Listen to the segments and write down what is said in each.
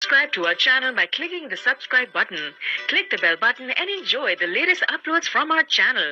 Subscribe to our channel by clicking the subscribe button. Click the bell button and enjoy the latest uploads from our channel.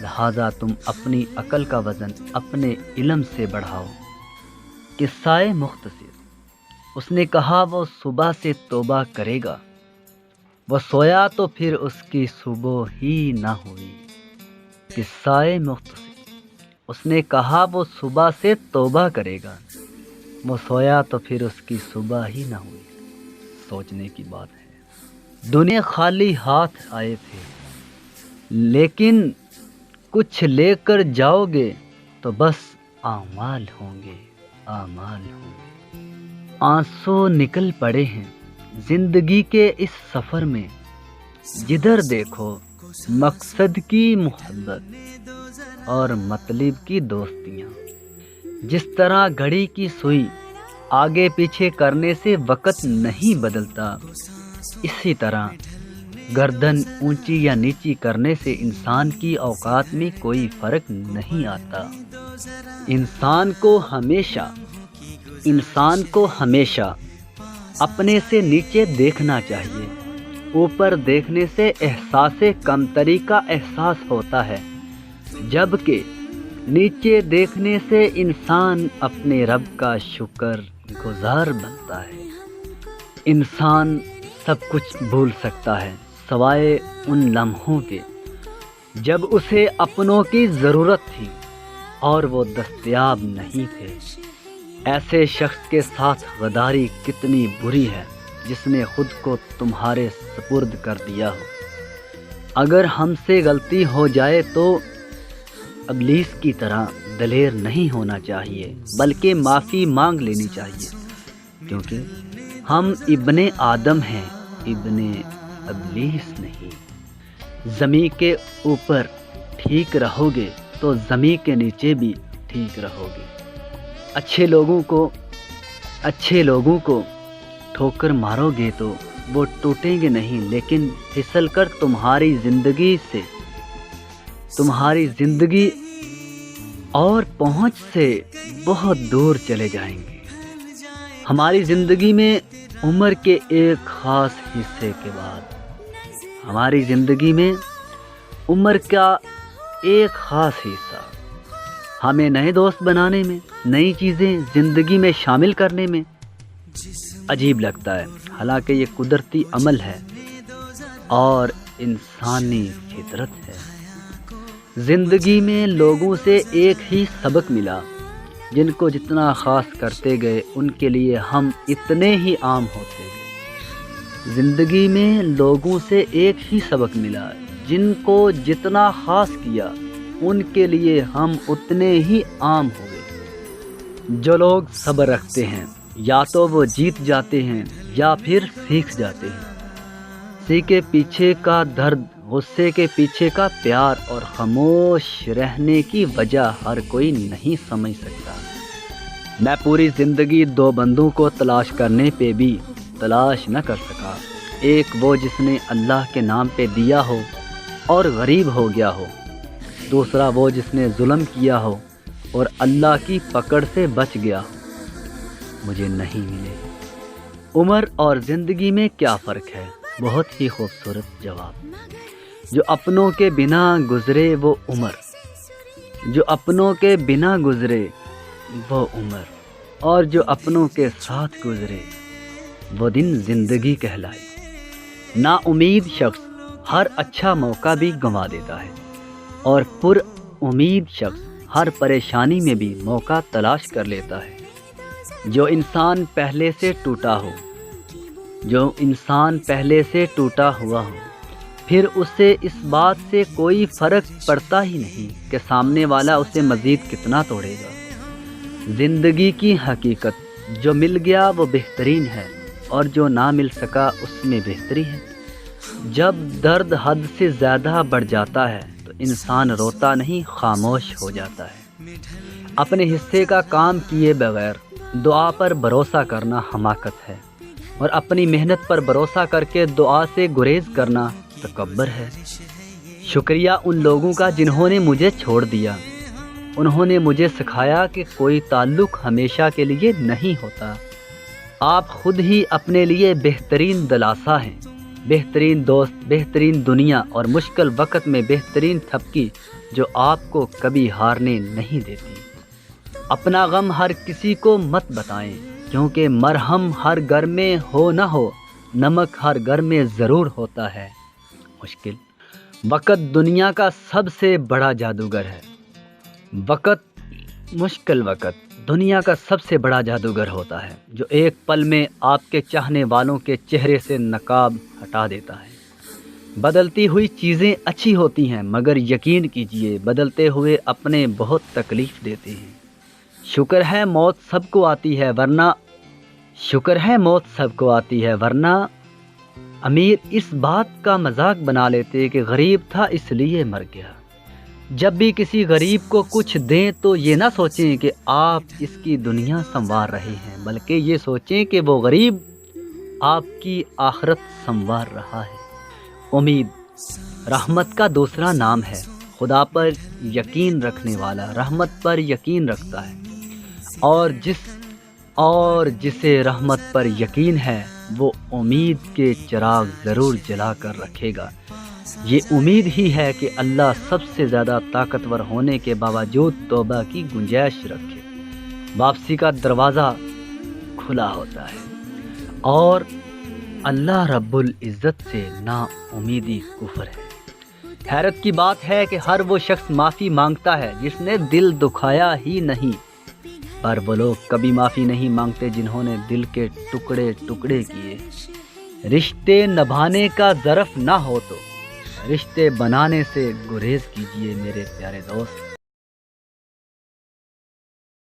لہٰذا تم اپنی عقل کا وزن اپنے علم سے بڑھاؤ۔ قصہ مختصر۔ اس نے کہا وہ صبح سے توبہ کرے گا، وہ سویا تو پھر اس کی صبح ہی نہ ہوئی۔ قصہ مختصر۔ اس نے کہا وہ صبح سے توبہ کرے گا، وہ سویا تو پھر اس کی صبح ہی نہ ہوئی۔ سوچنے کی بات ہے۔ دنیا خالی ہاتھ آئے تھے، لیکن کچھ لے کر جاؤ گے تو بس اعمال ہوں گے، اعمال ہوں گے۔ آنسو نکل پڑے ہیں زندگی کے اس سفر میں، جدھر دیکھو مقصد کی محبت اور مطلب کی دوستیاں۔ جس طرح گھڑی کی سوئی آگے پیچھے کرنے سے وقت نہیں بدلتا، اسی طرح گردن اونچی یا نیچی کرنے سے انسان کی اوقات میں کوئی فرق نہیں آتا۔ انسان کو ہمیشہ اپنے سے نیچے دیکھنا چاہیے۔ اوپر دیکھنے سے احساس کمتری کا احساس ہوتا ہے، جبکہ نیچے دیکھنے سے انسان اپنے رب کا شکر گزار بنتا ہے۔ انسان سب کچھ بھول سکتا ہے سوائے ان لمحوں کے جب اسے اپنوں کی ضرورت تھی اور وہ دستیاب نہیں تھے۔ ایسے شخص کے ساتھ غداری کتنی بری ہے جس نے خود کو تمہارے سپرد کر دیا ہو۔ اگر ہم سے غلطی ہو جائے تو ابلیس کی طرح دلیر نہیں ہونا چاہیے، بلکہ معافی مانگ لینی چاہیے، کیونکہ ہم ابن آدم ہیں، ابن ابلیس نہیں۔ زمین کے اوپر ٹھیک رہو گے تو زمین کے نیچے بھی ٹھیک رہو گے۔ اچھے لوگوں کو ٹھوکر مارو گے تو وہ ٹوٹیں گے نہیں، لیکن پھسل کر تمہاری زندگی اور پہنچ سے بہت دور چلے جائیں گے۔ ہماری زندگی میں عمر کے ایک خاص حصے کے بعد ہمیں نئے دوست بنانے میں، نئی چیزیں زندگی میں شامل کرنے میں عجیب لگتا ہے، حالانکہ یہ قدرتی عمل ہے اور انسانی فطرت ہے۔ زندگی میں لوگوں سے ایک ہی سبق ملا، جن کو جتنا خاص کرتے گئے ان کے لیے ہم اتنے ہی عام ہوتے گئے۔ زندگی میں لوگوں سے ایک ہی سبق ملا، جن کو جتنا خاص کیا ان کے لیے ہم اتنے ہی عام ہو گئے۔ جو لوگ صبر رکھتے ہیں یا تو وہ جیت جاتے ہیں یا پھر سیکھ جاتے ہیں۔ غصے کے پیچھے کا درد، غصے کے پیچھے کا پیار اور خاموش رہنے کی وجہ ہر کوئی نہیں سمجھ سکتا۔ میں پوری زندگی دو بندوں کو تلاش کرنے پہ بھی تلاش نہ کر سکا، ایک وہ جس نے اللہ کے نام پہ دیا ہو اور غریب ہو گیا ہو، دوسرا وہ جس نے ظلم کیا ہو اور اللہ کی پکڑ سے بچ گیا ہو۔ مجھے نہیں ملے۔ عمر اور زندگی میں کیا فرق ہے؟ بہت ہی خوبصورت جواب۔ جو اپنوں کے بنا گزرے وہ عمر، جو اپنوں کے بنا گزرے وہ عمر، اور جو اپنوں کے ساتھ گزرے وہ دن زندگی کہلائے۔ نا امید شخص ہر اچھا موقع بھی گنوا دیتا ہے، اور پر امید شخص ہر پریشانی میں بھی موقع تلاش کر لیتا ہے۔ جو انسان پہلے سے ٹوٹا ہوا ہو، پھر اسے اس بات سے کوئی فرق پڑتا ہی نہیں کہ سامنے والا اسے مزید کتنا توڑے گا۔ زندگی کی حقیقت، جو مل گیا وہ بہترین ہے، اور جو نہ مل سکا اس میں بہتری ہے۔ جب درد حد سے زیادہ بڑھ جاتا ہے تو انسان روتا نہیں، خاموش ہو جاتا ہے۔ اپنے حصے کا کام کیے بغیر دعا پر بھروسہ کرنا حماقت ہے، اور اپنی محنت پر بھروسہ کر کے دعا سے گریز کرنا تکبر ہے۔ شکریہ ان لوگوں کا جنہوں نے مجھے چھوڑ دیا۔ انہوں نے مجھے سکھایا کہ کوئی تعلق ہمیشہ کے لیے نہیں ہوتا۔ آپ خود ہی اپنے لیے بہترین دلاسا ہیں، بہترین دوست، بہترین دنیا، اور مشکل وقت میں بہترین تھپکی جو آپ کو کبھی ہارنے نہیں دیتی۔ اپنا غم ہر کسی کو مت بتائیں، کیونکہ مرہم ہر گھر میں ہو نہ ہو، نمک ہر گھر میں ضرور ہوتا ہے۔ مشکل وقت دنیا کا سب سے بڑا جادوگر ہے۔ مشکل وقت دنیا کا سب سے بڑا جادوگر ہوتا ہے، جو ایک پل میں آپ کے چاہنے والوں کے چہرے سے نقاب ہٹا دیتا ہے۔ بدلتی ہوئی چیزیں اچھی ہوتی ہیں، مگر یقین کیجئے بدلتے ہوئے اپنے بہت تکلیف دیتے ہیں۔ شکر ہے موت سب کو آتی ہے، ورنہ امیر اس بات کا مذاق بنا لیتے کہ غریب تھا اس لیے مر گیا۔ جب بھی کسی غریب کو کچھ دیں تو یہ نہ سوچیں کہ آپ اس کی دنیا سنوار رہے ہیں، بلکہ یہ سوچیں کہ وہ غریب آپ کی آخرت سنوار رہا ہے۔ امید رحمت کا دوسرا نام ہے۔ خدا پر یقین رکھنے والا رحمت پر یقین رکھتا ہے، اور جسے رحمت پر یقین ہے وہ امید کے چراغ ضرور جلا کر رکھے گا۔ یہ امید ہی ہے کہ اللہ سب سے زیادہ طاقتور ہونے کے باوجود توبہ کی گنجائش رکھے۔ واپسی کا دروازہ کھلا ہوتا ہے، اور اللہ رب العزت سے نا امیدی کفر ہے۔ حیرت کی بات ہے کہ ہر وہ شخص معافی مانگتا ہے جس نے دل دکھایا ہی نہیں، پر وہ لوگ کبھی معافی نہیں مانگتے جنہوں نے دل کے ٹکڑے ٹکڑے کیے۔ رشتے نبھانے کا ظرف نہ ہو تو رشتے بنانے سے گریز کیجئے میرے پیارے دوست۔